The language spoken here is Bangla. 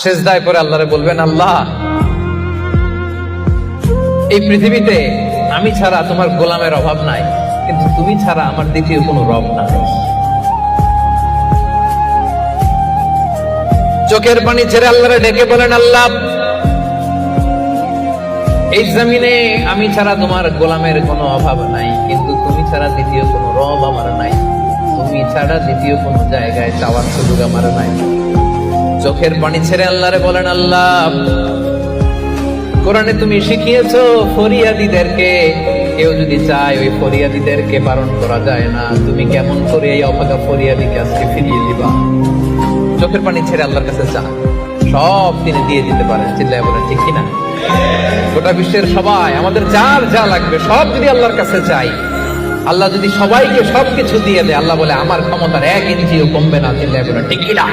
সিজদায় পড়ে আল্লাহরে বলবেন, আল্লাহ এই পৃথিবীতে আমি ছাড়া তোমার গোলামের অভাব নাই, কিন্তু তুমি ছাড়া আমার দ্বিতীয় কোনো রব নাই। চোখের পানি ছেড়ে আল্লাহরে ডেকে বলেন, আল্লাহ এই জমিনে আমি ছাড়া তোমার গোলামের কোনো অভাব নাই, কিন্তু তুমি ছাড়া দ্বিতীয় কোনো রব আমার নাই, তুমি ছাড়া দ্বিতীয় কোনো জায়গায় চাওয়ার সুযোগ আমার নাই। চোখের পানি ছেড়ে আল্লাহরে বলেন, আল্লাহ কোরআনে তুমি শিখিয়েছো ফরিয়াদীদেরকে কেউ যদি চায় ওই ফরিয়াদীদেরকে বারণ করা যায় না, তুমি কেমন করে এই অভাগা ফরিয়াদীকে আজকে ফিরিয়ে দিবা। চোখের পানি ছেড়ে আল্লাহর কাছে চা, সব তিনি দিয়ে দিতে পারেন। চিল্লায় বলেন ঠিক কিনা? গোটা বিশ্বের সবাই আমাদের যার যা লাগবে সব যদি আল্লাহর কাছে চাই, আল্লাহ যদি সবাইকে সবকিছু দিয়ে দেয়, আল্লাহ বলে আমার ক্ষমতার 1 ইঞ্চিও কমবে না। চিল্লায় বলেন ঠিক কিনা?